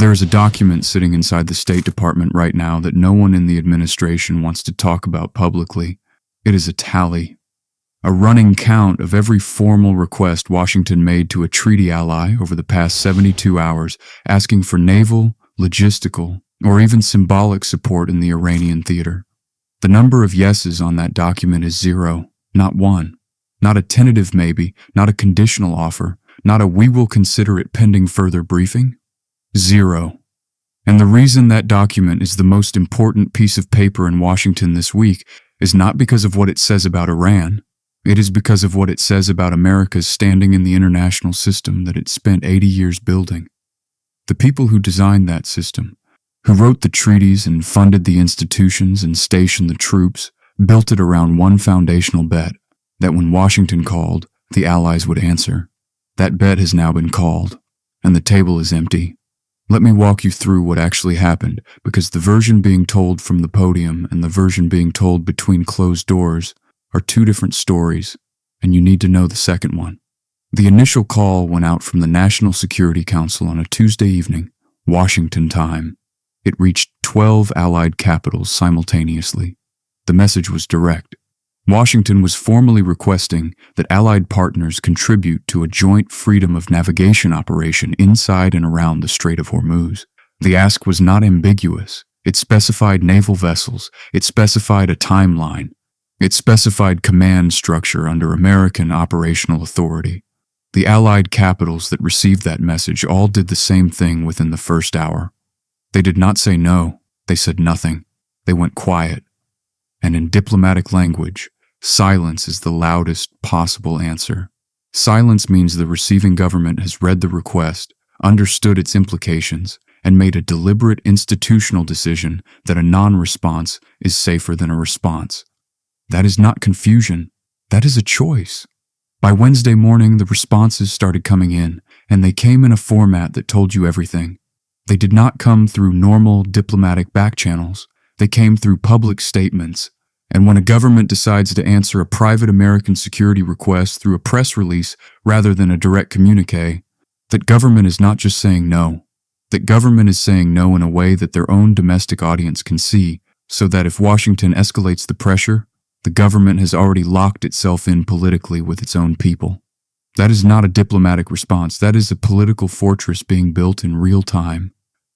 There is a document sitting inside the State Department right now that no one in the administration wants to talk about publicly. It is a tally, a running count of every formal request Washington made to a treaty ally over the past 72 hours, asking for naval, logistical, or even symbolic support in the Iranian theater. The number of yeses on that document is 0, not 1. Not a tentative maybe, not a conditional offer, not a we will consider it pending further briefing. 0. And the reason that document is the most important piece of paper in Washington this week is not because of what it says about Iran. It is because of what it says about America's standing in the international system that it spent 80 years building. The people who designed that system, who wrote the treaties and funded the institutions and stationed the troops, built it around one foundational bet, that when Washington called, the Allies would answer. That bet has now been called, and the table is empty. Let me walk you through what actually happened, because the version being told from the podium and the version being told between closed doors are two different stories, and you need to know the second one. The initial call went out from the National Security Council on a Tuesday evening, Washington time. It reached 12 Allied capitals simultaneously. The message was direct. Washington was formally requesting that Allied partners contribute to a joint freedom of navigation operation inside and around the Strait of Hormuz. The ask was not ambiguous. It specified naval vessels. It specified a timeline. It specified command structure under American operational authority. The Allied capitals that received that message all did the same thing within the first hour. They did not say no. They said nothing. They went quiet. And in diplomatic language, silence is the loudest possible answer. Silence means the receiving government has read the request, understood its implications, and made a deliberate institutional decision that a non-response is safer than a response. That is not confusion. That is a choice. By Wednesday morning, the responses started coming in, and they came in a format that told you everything. They did not come through normal diplomatic back channels. They came through public statements. And when a government decides to answer a private American security request through a press release rather than a direct communique, that government is not just saying no. That government is saying no in a way that their own domestic audience can see, so that if Washington escalates the pressure, the government has already locked itself in politically with its own people. That is not a diplomatic response. That is a political fortress being built in real time.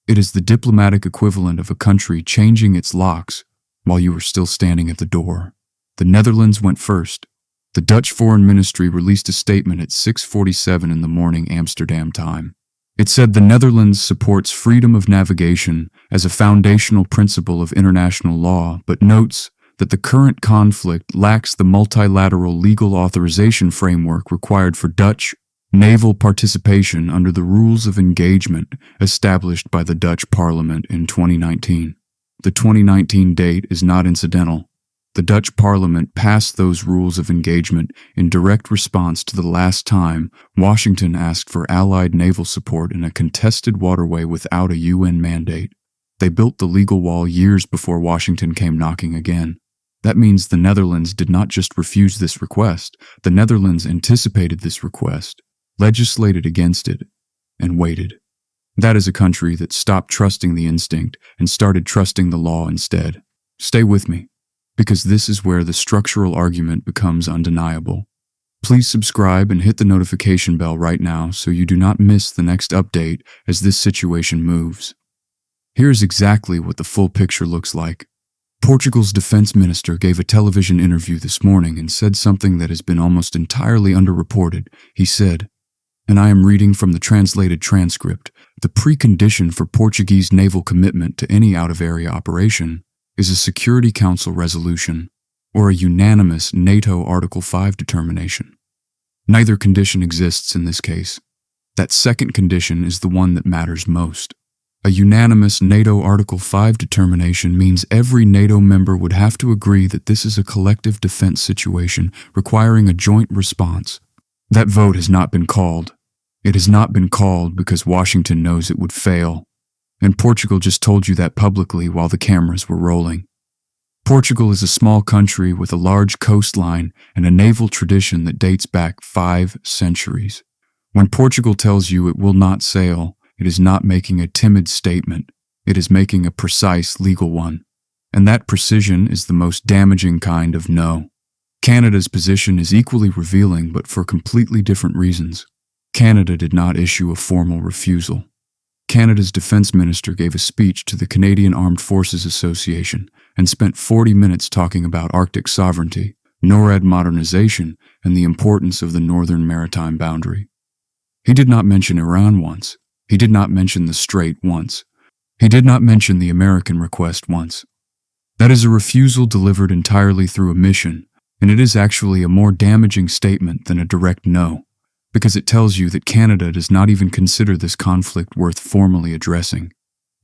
It is the diplomatic equivalent of a country changing its locks while you were still standing at the door. The Netherlands went first. The Dutch Foreign Ministry released a statement at 6:47 in the morning Amsterdam time. It said the Netherlands supports freedom of navigation as a foundational principle of international law, but notes that the current conflict lacks the multilateral legal authorization framework required for Dutch naval participation under the rules of engagement established by the Dutch Parliament in 2019. The 2019 date is not incidental. The Dutch Parliament passed those rules of engagement in direct response to the last time Washington asked for Allied naval support in a contested waterway without a UN mandate. They built the legal wall years before Washington came knocking again. That means the Netherlands did not just refuse this request. The Netherlands anticipated this request, legislated against it, and waited. That is a country that stopped trusting the instinct and started trusting the law instead. Stay with me, because this is where the structural argument becomes undeniable. Please subscribe and hit the notification bell right now so you do not miss the next update as this situation moves. Here's exactly what the full picture looks like. Portugal's defense minister gave a television interview this morning and said something that has been almost entirely underreported. He said, and I am reading from the translated transcript, the precondition for Portuguese naval commitment to any out-of-area operation is a Security Council resolution or a unanimous NATO Article 5 determination. Neither condition exists in this case. That second condition is the one that matters most. A unanimous NATO Article 5 determination means every NATO member would have to agree that this is a collective defense situation requiring a joint response. That vote has not been called. It has not been called because Washington knows it would fail. And Portugal just told you that publicly while the cameras were rolling. Portugal is a small country with a large coastline and a naval tradition that dates back 5 centuries. When Portugal tells you it will not sail, It is not making a timid statement. It is making a precise legal one. And that precision is the most damaging kind of no. Canada's position is equally revealing, but for completely different reasons. Canada did not issue a formal refusal. Canada's defense minister gave a speech to the Canadian Armed Forces Association and spent 40 minutes talking about Arctic sovereignty, NORAD modernization, and the importance of the northern maritime boundary. He did not mention Iran once. He did not mention the Strait once. He did not mention the American request once. That is a refusal delivered entirely through omission, and it is actually a more damaging statement than a direct no, because it tells you that Canada does not even consider this conflict worth formally addressing.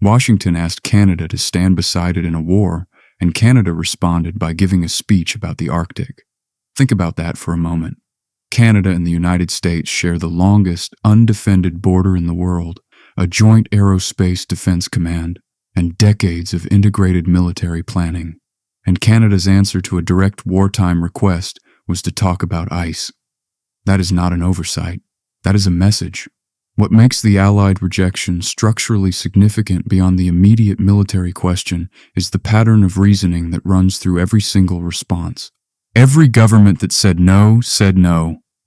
Washington asked Canada to stand beside it in a war, and Canada responded by giving a speech about the Arctic. Think about that for a moment. Canada and the United States share the longest, undefended border in the world, a joint aerospace defense command, and decades of integrated military planning. And Canada's answer to a direct wartime request was to talk about ice. That is not an oversight. That is a message. What makes the Allied rejection structurally significant beyond the immediate military question is the pattern of reasoning that runs through every single response. Every government that said no,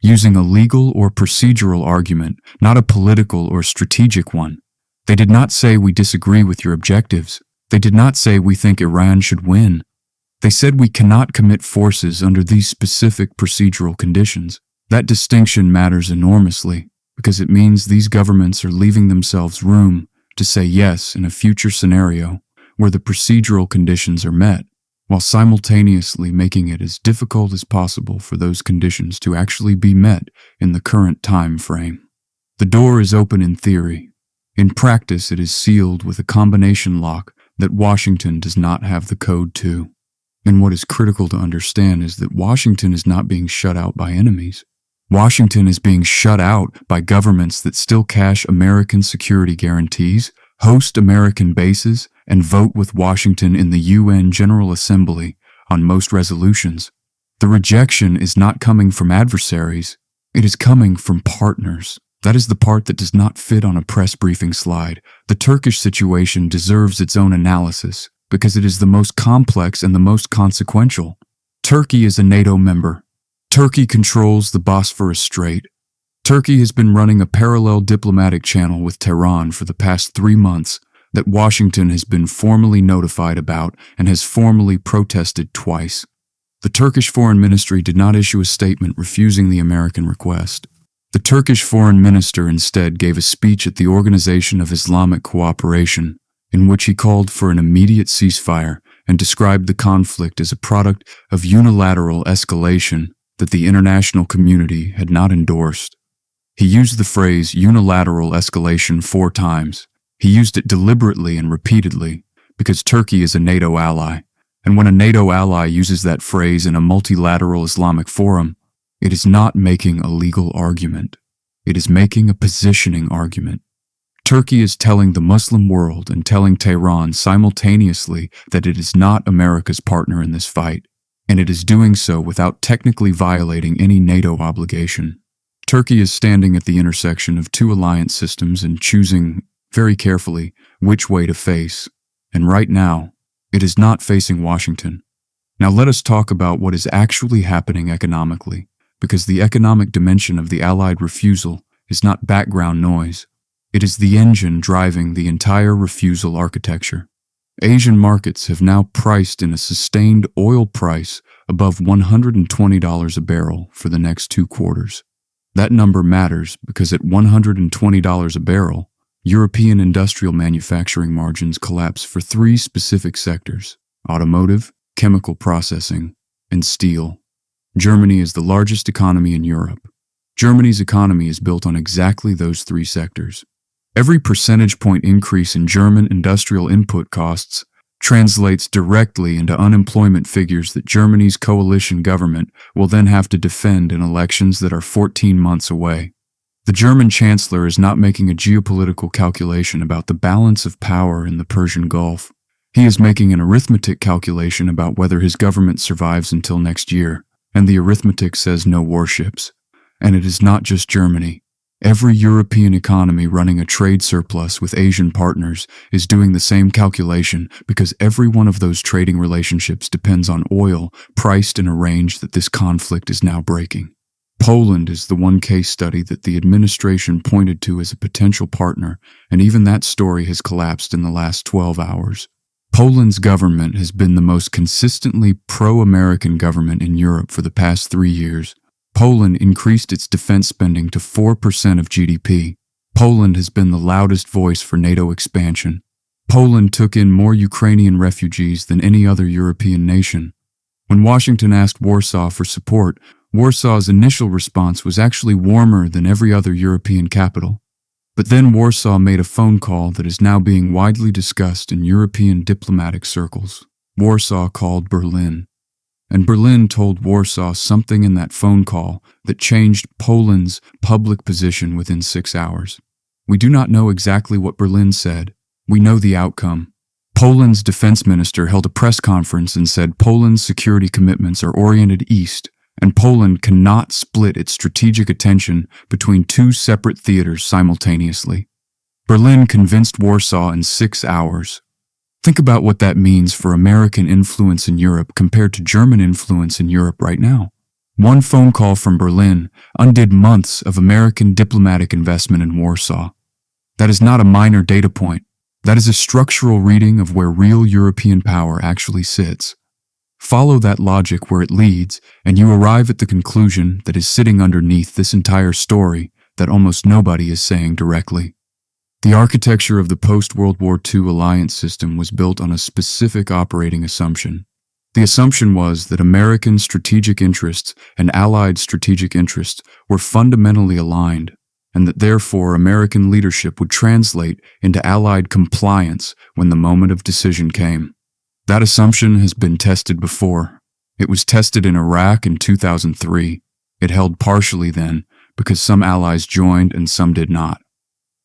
using a legal or procedural argument, not a political or strategic one. They did not say we disagree with your objectives. They did not say we think Iran should win. They said we cannot commit forces under these specific procedural conditions. That distinction matters enormously because it means these governments are leaving themselves room to say yes in a future scenario where the procedural conditions are met, while simultaneously making it as difficult as possible for those conditions to actually be met in the current time frame. The door is open in theory. In practice, it is sealed with a combination lock that Washington does not have the code to. And what is critical to understand is that Washington is not being shut out by enemies. Washington is being shut out by governments that still cash American security guarantees, host American bases, and vote with Washington in the UN General Assembly on most resolutions. The rejection is not coming from adversaries. It is coming from partners. That is the part that does not fit on a press briefing slide. The Turkish situation deserves its own analysis because it is the most complex and the most consequential. Turkey is a NATO member. Turkey controls the Bosphorus Strait. Turkey has been running a parallel diplomatic channel with Tehran for the past 3 months that Washington has been formally notified about and has formally protested twice. The Turkish Foreign Ministry did not issue a statement refusing the American request. The Turkish foreign minister instead gave a speech at the Organization of Islamic Cooperation, in which he called for an immediate ceasefire and described the conflict as a product of unilateral escalation that the international community had not endorsed. He used the phrase unilateral escalation 4 times. He used it deliberately and repeatedly because Turkey is a NATO ally, and when a NATO ally uses that phrase in a multilateral Islamic forum, it is not making a legal argument. It is making a positioning argument. Turkey is telling the Muslim world and telling Tehran simultaneously that it is not America's partner in this fight, and it is doing so without technically violating any NATO obligation. Turkey is standing at the intersection of 2 alliance systems and choosing, very carefully, which way to face, and right now, it is not facing Washington. Now let us talk about what is actually happening economically, because the economic dimension of the Allied refusal is not background noise. It is the engine driving the entire refusal architecture. Asian markets have now priced in a sustained oil price above $120 a barrel for the next 2 quarters. That number matters because at $120 a barrel, European industrial manufacturing margins collapse for 3 specific sectors: automotive, chemical processing, and steel. Germany is the largest economy in Europe. Germany's economy is built on exactly those 3 sectors. Every percentage point increase in German industrial input costs translates directly into unemployment figures that Germany's coalition government will then have to defend in elections that are 14 months away. The German chancellor is not making a geopolitical calculation about the balance of power in the Persian Gulf. He is making an arithmetic calculation about whether his government survives until next year, and the arithmetic says no warships. And it is not just Germany. Every European economy running a trade surplus with Asian partners is doing the same calculation because every one of those trading relationships depends on oil priced in a range that this conflict is now breaking. Poland is the one case study that the administration pointed to as a potential partner, and even that story has collapsed in the last 12 hours. Poland's government has been the most consistently pro-American government in Europe for the past 3 years. Poland increased its defense spending to 4% of GDP. Poland has been the loudest voice for NATO expansion. Poland took in more Ukrainian refugees than any other European nation. When Washington asked Warsaw for support, Warsaw's initial response was actually warmer than every other European capital. But then Warsaw made a phone call that is now being widely discussed in European diplomatic circles. Warsaw called Berlin. And Berlin told Warsaw something in that phone call that changed Poland's public position within 6 hours. We do not know exactly what Berlin said. We know the outcome. Poland's defense minister held a press conference and said Poland's security commitments are oriented east, and Poland cannot split its strategic attention between two separate theaters simultaneously. Berlin convinced Warsaw in 6 hours. Think about what that means for American influence in Europe compared to German influence in Europe right now. One phone call from Berlin undid months of American diplomatic investment in Warsaw. That is not a minor data point. That is a structural reading of where real European power actually sits. Follow that logic where it leads, and you arrive at the conclusion that is sitting underneath this entire story that almost nobody is saying directly. The architecture of the post-World War II alliance system was built on a specific operating assumption. The assumption was that American strategic interests and Allied strategic interests were fundamentally aligned, and that therefore American leadership would translate into Allied compliance when the moment of decision came. That assumption has been tested before. It was tested in Iraq in 2003. It held partially then, because some allies joined and some did not.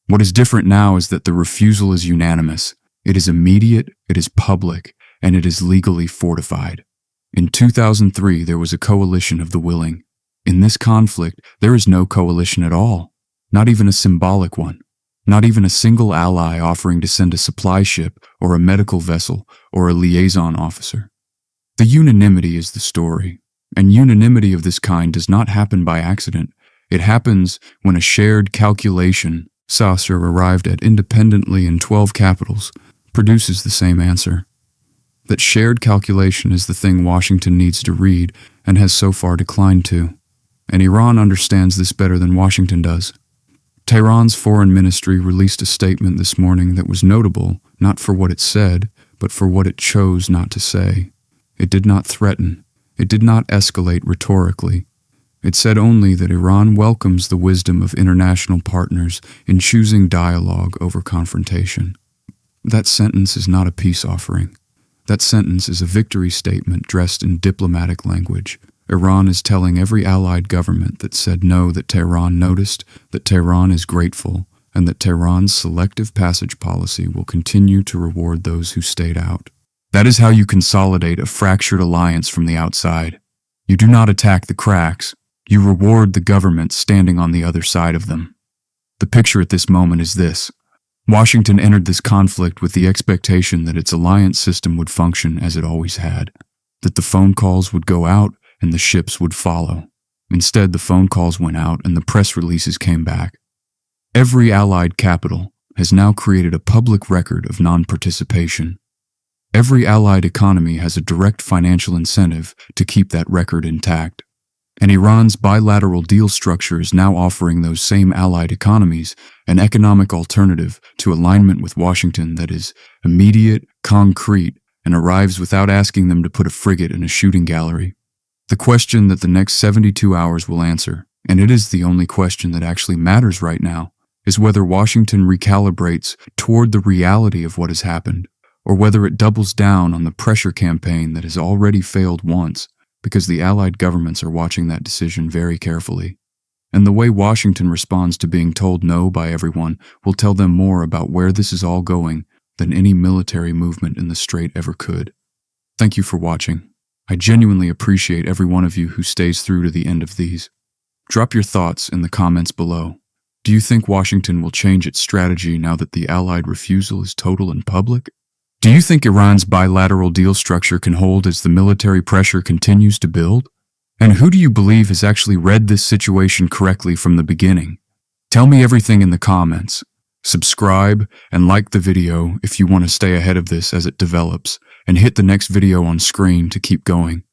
What is different now is that the refusal is unanimous. It is immediate, it is public, and it is legally fortified. In 2003, there was a coalition of the willing. In this conflict, there is no coalition at all, not even a symbolic one, not even a single ally offering to send a supply ship or a medical vessel or a liaison officer. The unanimity is the story, and unanimity of this kind does not happen by accident. It happens when a shared calculation, saucer arrived at independently in 12 capitals, produces the same answer. That shared calculation is the thing Washington needs to read and has so far declined to. And Iran understands this better than Washington does. Tehran's foreign ministry released a statement this morning that was notable, not for what it said, but for what it chose not to say. It did not threaten. It did not escalate rhetorically. It said only that Iran welcomes the wisdom of international partners in choosing dialogue over confrontation. That sentence is not a peace offering. That sentence is a victory statement dressed in diplomatic language. Iran is telling every allied government that said no that Tehran noticed, that Tehran is grateful, and that Tehran's selective passage policy will continue to reward those who stayed out. That is how you consolidate a fractured alliance from the outside. You do not attack the cracks. You reward the government standing on the other side of them. The picture at this moment is this. Washington entered this conflict with the expectation that its alliance system would function as it always had, that the phone calls would go out and the ships would follow. Instead, the phone calls went out and the press releases came back. Every Allied capital has now created a public record of non-participation. Every Allied economy has a direct financial incentive to keep that record intact. And Iran's bilateral deal structure is now offering those same Allied economies an economic alternative to alignment with Washington that is immediate, concrete, and arrives without asking them to put a frigate in a shooting gallery. The question that the next 72 hours will answer, and it is the only question that actually matters right now, is whether Washington recalibrates toward the reality of what has happened, or whether it doubles down on the pressure campaign that has already failed once, because the Allied governments are watching that decision very carefully. And the way Washington responds to being told no by everyone will tell them more about where this is all going than any military movement in the Strait ever could. Thank you for watching. I genuinely appreciate every one of you who stays through to the end of these. Drop your thoughts in the comments below. Do you think Washington will change its strategy now that the Allied refusal is total and public? Do you think Iran's bilateral deal structure can hold as the military pressure continues to build? And who do you believe has actually read this situation correctly from the beginning? Tell me everything in the comments. Subscribe and like the video if you want to stay ahead of this as it develops, and hit the next video on screen to keep going.